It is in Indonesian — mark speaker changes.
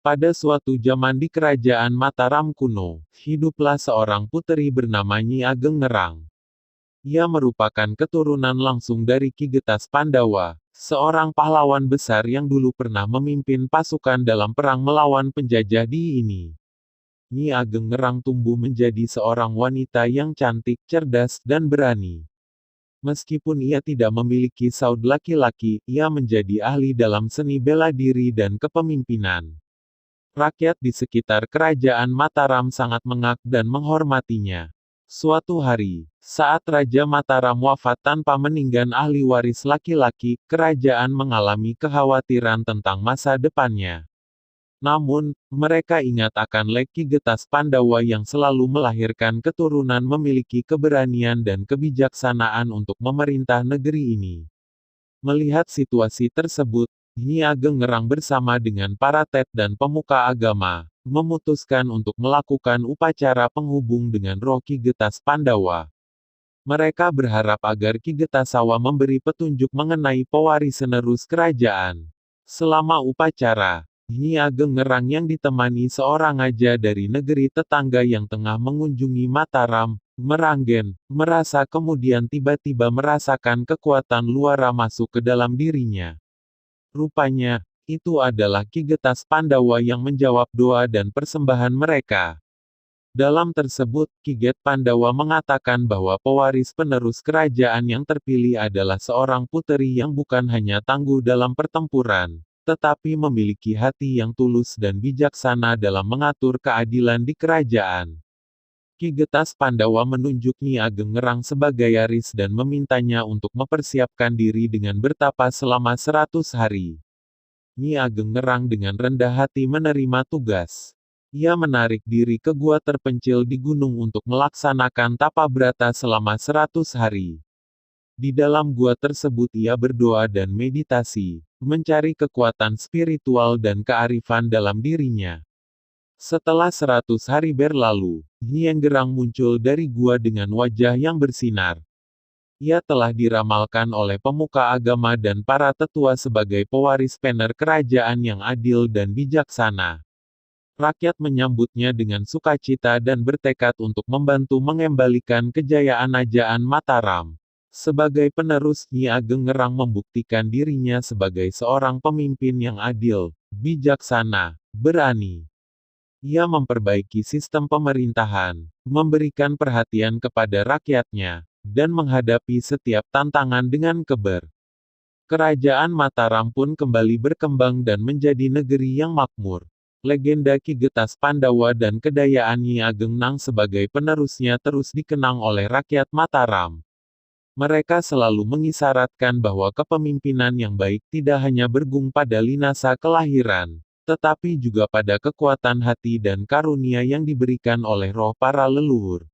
Speaker 1: Pada suatu zaman di kerajaan Mataram kuno, hiduplah seorang puteri bernama Nyi Ageng Ngerang. Ia merupakan keturunan langsung dari Ki Getas Pandawa, seorang pahlawan besar yang dulu pernah memimpin pasukan dalam perang melawan penjajah di ini. Nyi Ageng Ngerang tumbuh menjadi seorang wanita yang cantik, cerdas, dan berani. Meskipun ia tidak memiliki saud laki-laki, ia menjadi ahli dalam seni bela diri dan kepemimpinan. Rakyat di sekitar kerajaan Mataram sangat mengagum dan menghormatinya. Suatu hari, saat Raja Mataram wafat tanpa meninggal ahli waris laki-laki, kerajaan mengalami kekhawatiran tentang masa depannya. Namun, mereka ingat akan Ki Getas Pandawa yang selalu melahirkan keturunan memiliki keberanian dan kebijaksanaan untuk memerintah negeri ini. Melihat situasi tersebut, Nyi Ageng Ngerang bersama dengan para tet dan pemuka agama, memutuskan untuk melakukan upacara penghubung dengan roh Ki Getas Pandawa. Mereka berharap agar Ki Getasawa memberi petunjuk mengenai pewaris penerus kerajaan. Selama upacara, Nyi Ageng Ngerang yang ditemani seorang raja dari negeri tetangga yang tengah mengunjungi Mataram, Meranggen, merasa kemudian tiba-tiba merasakan kekuatan luara masuk ke dalam dirinya. Rupanya, itu adalah Ki Getas Pandawa yang menjawab doa dan persembahan mereka. Dalam tersebut, Ki Get Pandawa mengatakan bahwa pewaris penerus kerajaan yang terpilih adalah seorang puteri yang bukan hanya tangguh dalam pertempuran, tetapi memiliki hati yang tulus dan bijaksana dalam mengatur keadilan di kerajaan. Ki Getas Pandawa menunjuk Nyi Ageng Ngerang sebagai waris dan memintanya untuk mempersiapkan diri dengan bertapa selama 100 hari. Nyi Ageng Ngerang dengan rendah hati menerima tugas. Ia menarik diri ke gua terpencil di gunung untuk melaksanakan tapa brata selama 100 hari. Di dalam gua tersebut ia berdoa dan meditasi, mencari kekuatan spiritual dan kearifan dalam dirinya. Setelah 100 hari berlalu, Nyi Ageng Ngerang muncul dari gua dengan wajah yang bersinar. Ia telah diramalkan oleh pemuka agama dan para tetua sebagai pewaris pener kerajaan yang adil dan bijaksana. Rakyat menyambutnya dengan sukacita dan bertekad untuk membantu mengembalikan kejayaan Kerajaan Mataram. Sebagai penerus, Nyi Ageng Ngerang membuktikan dirinya sebagai seorang pemimpin yang adil, bijaksana, berani. Ia memperbaiki sistem pemerintahan, memberikan perhatian kepada rakyatnya, dan menghadapi setiap tantangan dengan keber. Kerajaan Mataram pun kembali berkembang dan menjadi negeri yang makmur. Legenda Ki Getas Pandawa dan kedayaan Nyi Ageng Ngerang sebagai penerusnya terus dikenang oleh rakyat Mataram. Mereka selalu mengisyaratkan bahwa kepemimpinan yang baik tidak hanya bergung pada linasa kelahiran, tetapi juga pada kekuatan hati dan karunia yang diberikan oleh roh para leluhur.